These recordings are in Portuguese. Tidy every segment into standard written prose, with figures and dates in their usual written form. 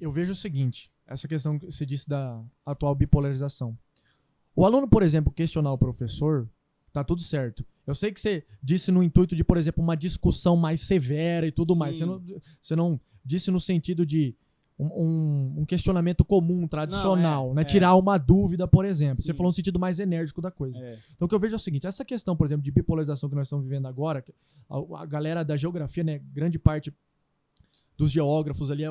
eu vejo o seguinte, essa questão que você disse da atual bipolarização. O aluno, por exemplo, questionar o professor, tá tudo certo. Eu sei que você disse no intuito de, por exemplo, uma discussão mais severa e tudo mais. Você não disse no sentido de um questionamento comum, tradicional, né? Tirar uma dúvida, por exemplo. Sim. Você falou no sentido mais enérgico da coisa. Então o que eu vejo é o seguinte, essa questão, por exemplo, de bipolarização que nós estamos vivendo agora, a galera da geografia, né, grande parte dos geógrafos ali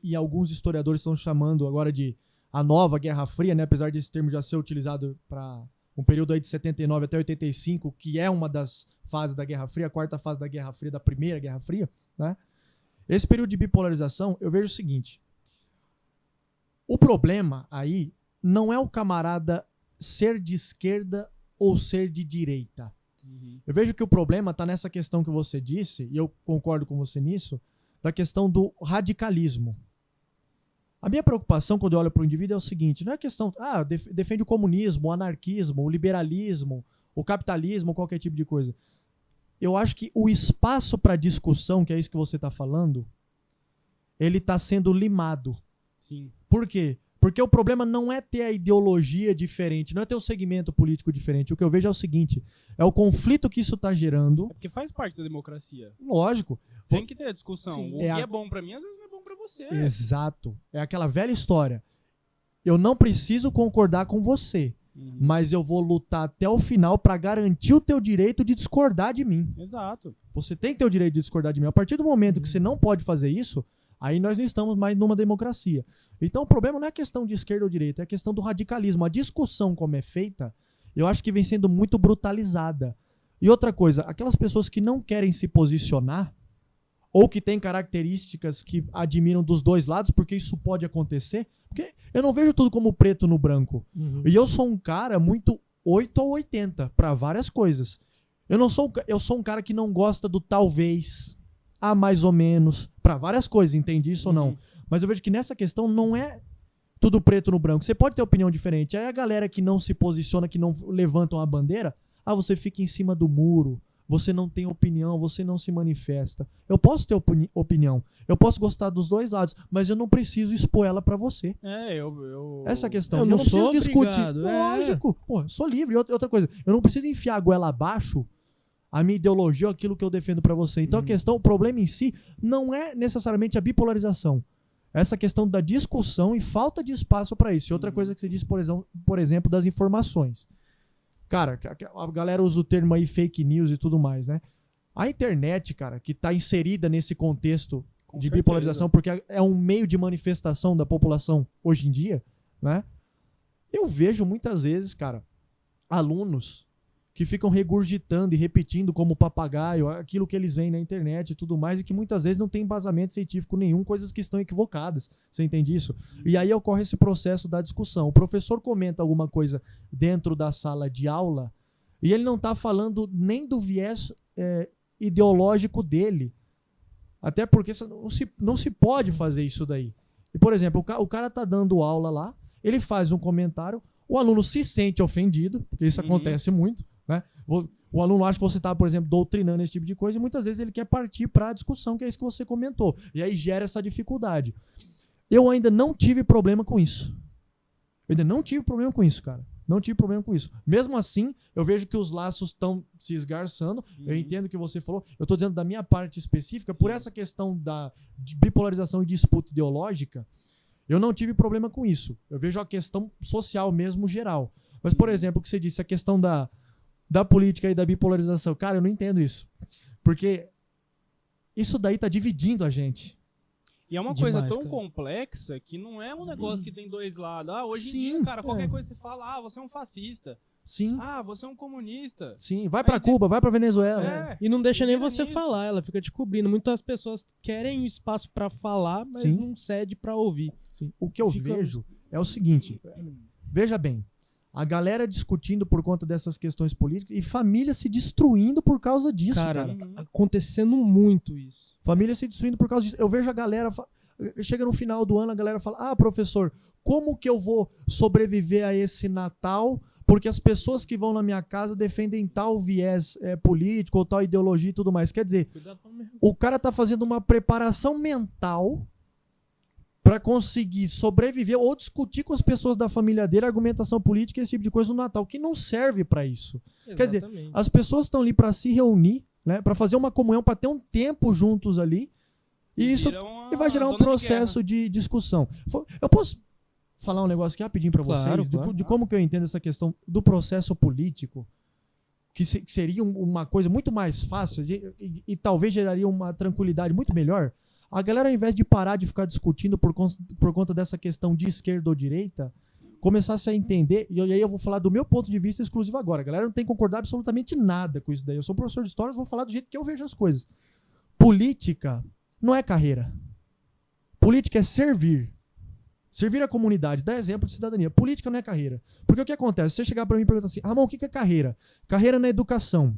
e alguns historiadores estão chamando agora de a nova Guerra Fria, né, apesar desse termo já ser utilizado para um período aí de 79 até 85, que é uma das fases da Guerra Fria, a quarta fase da Guerra Fria, da primeira Guerra Fria, né? Esse período de bipolarização, eu vejo o seguinte, o problema aí não é o camarada ser de esquerda ou ser de direita. Uhum. Eu vejo que o problema está nessa questão que você disse, e eu concordo com você nisso, da questão do radicalismo. A minha preocupação quando eu olho para o indivíduo é o seguinte, não é questão, defende o comunismo, o anarquismo, o liberalismo, o capitalismo, qualquer tipo de coisa. Eu acho que o espaço para discussão, que é isso que você está falando, ele está sendo limado. Sim. Por quê? Porque o problema não é ter a ideologia diferente, não é ter o segmento político diferente. O que eu vejo é o seguinte, é o conflito que isso está gerando. É porque faz parte da democracia. Lógico. Tem que ter a discussão. Sim, o que é bom para mim, às vezes não é bom para você. Exato. É aquela velha história. Eu não preciso concordar com você. Mas eu vou lutar até o final para garantir o teu direito de discordar de mim. Exato. Você tem que ter o direito de discordar de mim. A partir do momento que você não pode fazer isso, aí nós não estamos mais numa democracia. Então o problema não é a questão de esquerda ou direita, é a questão do radicalismo. A discussão como é feita, eu acho que vem sendo muito brutalizada. E outra coisa, aquelas pessoas que não querem se posicionar, ou que têm características que admiram dos dois lados, porque isso pode acontecer, porque eu não vejo tudo como preto no branco. Uhum. E eu sou um cara muito 8 ou 80 para várias coisas. Eu sou um cara que não gosta do talvez, mais ou menos, para várias coisas, entende isso ou não? Mas eu vejo que nessa questão não é tudo preto no branco. Você pode ter opinião diferente. Aí a galera que não se posiciona, que não levantam a bandeira, você fica em cima do muro. Você não tem opinião, você não se manifesta. Eu posso ter opinião, eu posso gostar dos dois lados, mas eu não preciso expor ela pra você. Essa questão. Eu não preciso discutir. Lógico. Pô, eu sou livre. E outra coisa, eu não preciso enfiar a goela abaixo a minha ideologia ou aquilo que eu defendo pra você. Então o problema em si não é necessariamente a bipolarização. Essa questão da discussão e falta de espaço pra isso. E outra coisa que você disse, por exemplo, das informações. Cara, a galera usa o termo aí fake news e tudo mais, né? A internet, cara, que tá inserida nesse contexto de bipolarização, porque é um meio de manifestação da população hoje em dia, né? Eu vejo muitas vezes, cara, alunos que ficam regurgitando e repetindo como papagaio aquilo que eles veem na internet e tudo mais, e que muitas vezes não tem embasamento científico nenhum, coisas que estão equivocadas. Você entende isso? E aí ocorre esse processo da discussão. O professor comenta alguma coisa dentro da sala de aula e ele não está falando nem do viés ideológico dele. Até porque não se pode fazer isso daí. E, por exemplo, o cara está dando aula lá, ele faz um comentário, o aluno se sente ofendido, porque isso acontece muito, né? O aluno acha que você está, por exemplo, doutrinando esse tipo de coisa e muitas vezes ele quer partir para a discussão, que é isso que você comentou. E aí gera essa dificuldade. Eu ainda não tive problema com isso. Cara. Não tive problema com isso. Mesmo assim, eu vejo que os laços estão se esgarçando. Eu entendo o que você falou. Eu estou dizendo da minha parte específica, por essa questão de bipolarização e disputa ideológica, eu não tive problema com isso. Eu vejo a questão social mesmo, geral. Mas, por exemplo, o que você disse, a questão da política e da bipolarização. Cara, eu não entendo isso. Porque isso daí tá dividindo a gente. E é uma coisa tão complexa que não é um negócio que tem dois lados. Hoje em dia, cara, qualquer coisa você fala, você é um fascista. Sim. Você é um comunista. Sim, vai pra Cuba, vai pra Venezuela. E não deixa nem você falar, ela fica te cobrindo. Muitas pessoas querem espaço pra falar, mas não cede pra ouvir. Sim. O que eu vejo é o seguinte, veja bem, a galera discutindo por conta dessas questões políticas e família se destruindo por causa disso, cara. Acontecendo muito isso. Família se destruindo por causa disso. Eu vejo a galera... Chega no final do ano, a galera fala, professor, como que eu vou sobreviver a esse Natal? Porque as pessoas que vão na minha casa defendem tal viés político ou tal ideologia e tudo mais. Quer dizer, o cara tá fazendo uma preparação mental para conseguir sobreviver ou discutir com as pessoas da família dele argumentação política, esse tipo de coisa no Natal, que não serve para isso. Exatamente. Quer dizer, as pessoas estão ali para se reunir, né, para fazer uma comunhão, para ter um tempo juntos ali, e isso vai gerar um processo de discussão. Eu posso falar um negócio aqui rapidinho para vocês, de como que eu entendo essa questão do processo político, que seria uma coisa muito mais fácil e talvez geraria uma tranquilidade muito melhor. A galera, ao invés de parar de ficar discutindo por conta dessa questão de esquerda ou direita, começasse a entender, e aí eu vou falar do meu ponto de vista exclusivo agora. A galera não tem que concordar absolutamente nada com isso daí. Eu sou professor de história, vou falar do jeito que eu vejo as coisas. Política não é carreira. Política é servir. Servir a comunidade, dar exemplo de cidadania. Política não é carreira. Porque o que acontece? Você chegar para mim e perguntar assim, Ramon, o que é carreira? Carreira na educação.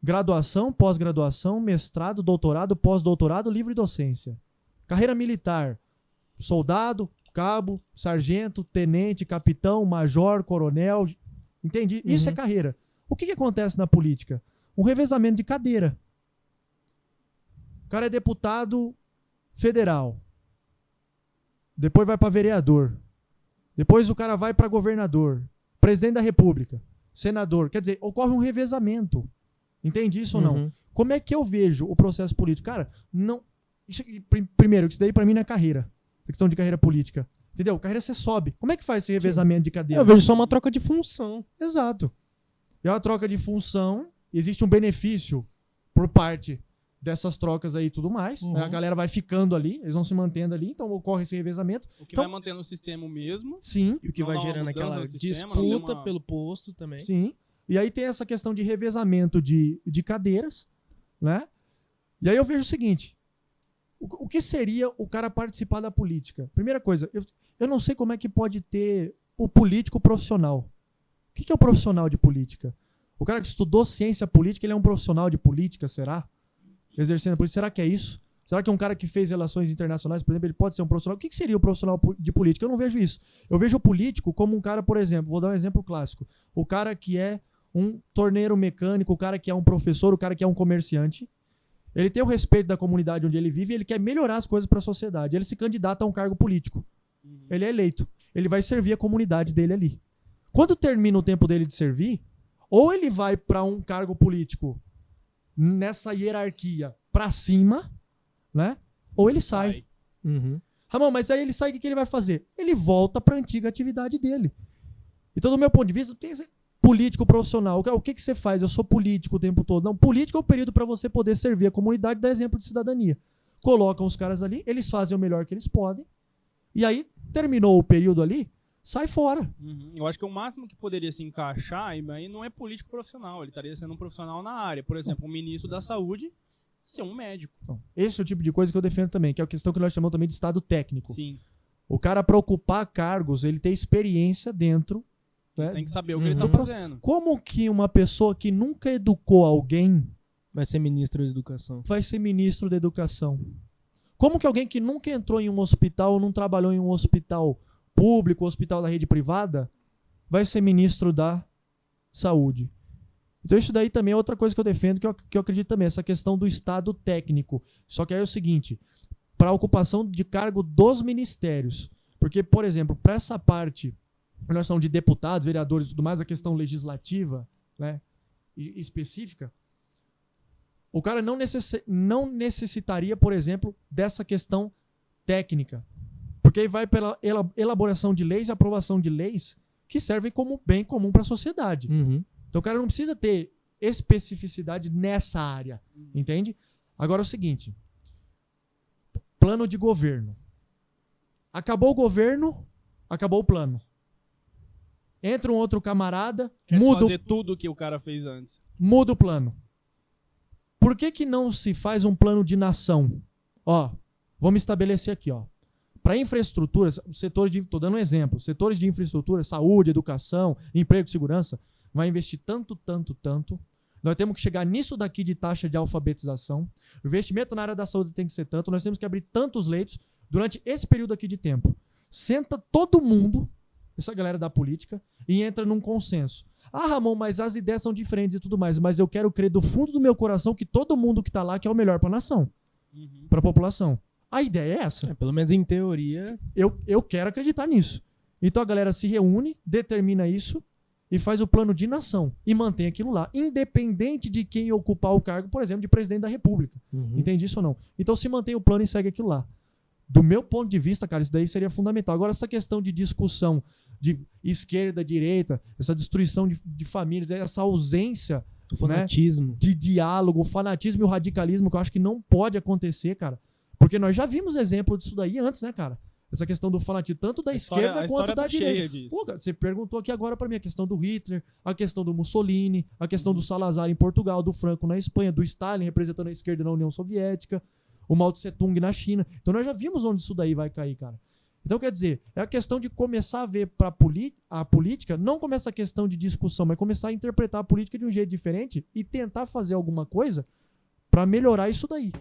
Graduação, pós-graduação, mestrado, doutorado, pós-doutorado, livre docência. Carreira militar. Soldado, cabo, sargento, tenente, capitão, major, coronel. Entendi? Isso é carreira. O que acontece na política? Um revezamento de cadeira. O cara é deputado federal. Depois vai para vereador. Depois o cara vai para governador. Presidente da república. Senador. Quer dizer, ocorre um revezamento. Entende isso ou não? Como é que eu vejo o processo político? Cara, não... Primeiro, isso daí pra mim não é carreira. Essa questão de carreira política. Entendeu? Carreira você sobe. Como é que faz esse revezamento de cadeira? Eu vejo só uma troca de função. Exato. É uma troca de função. Existe um benefício por parte dessas trocas aí e tudo mais. A galera vai ficando ali, eles vão se mantendo ali, então ocorre esse revezamento. O que vai mantendo o sistema mesmo. Sim. E o que vai gerando aquela disputa pelo posto também. Sim. E aí tem essa questão de revezamento de cadeiras, né? E aí eu vejo o seguinte, o que seria o cara participar da política? Primeira coisa, eu não sei como é que pode ter o político profissional. O que é o profissional de política? O cara que estudou ciência política, ele é um profissional de política, será? Exercendo a política, será que é isso? Será que um cara que fez relações internacionais, por exemplo, ele pode ser um profissional? O que seria o profissional de política? Eu não vejo isso. Eu vejo o político como um cara, por exemplo, vou dar um exemplo clássico. O cara que é um torneiro mecânico, o cara que é um professor, o cara que é um comerciante. Ele tem o respeito da comunidade onde ele vive e ele quer melhorar as coisas para a sociedade. Ele se candidata a um cargo político. Ele é eleito. Ele vai servir a comunidade dele ali. Quando termina o tempo dele de servir, ou ele vai para um cargo político nessa hierarquia para cima, né? Ou ele sai. Ramon, mas aí ele sai, o que ele vai fazer? Ele volta para a antiga atividade dele. Então, do meu ponto de vista, tem esse político profissional. O que você faz? Eu sou político o tempo todo. Não, político é o período para você poder servir a comunidade e dar exemplo de cidadania. Colocam os caras ali, eles fazem o melhor que eles podem, e aí, terminou o período ali, sai fora. Eu acho que o máximo que poderia se encaixar aí não é político profissional, ele estaria sendo um profissional na área. Por exemplo, um ministro da saúde ser um médico. Então, esse é o tipo de coisa que eu defendo também, que é a questão que nós chamamos também de estado técnico. Sim. O cara, para ocupar cargos, ele tem experiência dentro. Né? Tem que saber o que ele está fazendo. Como que uma pessoa que nunca educou alguém vai ser ministro da educação? Vai ser ministro da educação. Como que alguém que nunca entrou em um hospital ou não trabalhou em um hospital público, hospital da rede privada, vai ser ministro da saúde? Então isso daí também é outra coisa que eu defendo, que eu acredito também, essa questão do estado técnico. Só que aí é o seguinte, para a ocupação de cargo dos ministérios. Porque, por exemplo, para essa parte, nós somos de deputados, vereadores e tudo mais, a questão legislativa, né, específica, o cara não necessitaria, por exemplo, dessa questão técnica. Porque aí vai pela elaboração de leis e aprovação de leis que servem como bem comum para a sociedade. Então o cara não precisa ter especificidade nessa área, entende? Agora é o seguinte, plano de governo. Acabou o governo, acabou o plano. Entra um outro camarada, muda fazer tudo o que o cara fez antes. Muda o plano. Por que não se faz um plano de nação? Ó, vamos estabelecer aqui, ó. Para infraestrutura, estou dando um exemplo, setores de infraestrutura, saúde, educação, emprego e segurança, vai investir tanto. Nós temos que chegar nisso daqui de taxa de alfabetização. O investimento na área da saúde tem que ser tanto. Nós temos que abrir tantos leitos durante esse período aqui de tempo. Senta todo mundo, essa galera da política, e entra num consenso. Ah, Ramon, mas as ideias são diferentes e tudo mais, mas eu quero crer do fundo do meu coração que todo mundo que está lá quer o melhor para a nação, para a população. A ideia é essa. Pelo menos em teoria. Eu quero acreditar nisso. Então a galera se reúne, determina isso e faz o plano de nação e mantém aquilo lá, independente de quem ocupar o cargo, por exemplo, de presidente da República. Entende isso ou não? Então se mantém o plano e segue aquilo lá. Do meu ponto de vista, cara, isso daí seria fundamental. Agora, essa questão de discussão de esquerda, direita, essa destruição de famílias, essa ausência, o fanatismo, né, de diálogo, o fanatismo e o radicalismo, que eu acho que não pode acontecer, cara. Porque nós já vimos exemplo disso daí antes, né, cara? Essa questão do fanatismo, tanto da esquerda quanto da direita. Pô, cara, você perguntou aqui agora pra mim a questão do Hitler, a questão do Mussolini, a questão do Salazar em Portugal, do Franco na Espanha, do Stalin representando a esquerda na União Soviética, o Mao Tse Tung na China. Então nós já vimos onde isso daí vai cair, cara. Então, quer dizer, é a questão de começar a ver a política, não como essa questão de discussão, mas começar a interpretar a política de um jeito diferente e tentar fazer alguma coisa pra melhorar isso daí.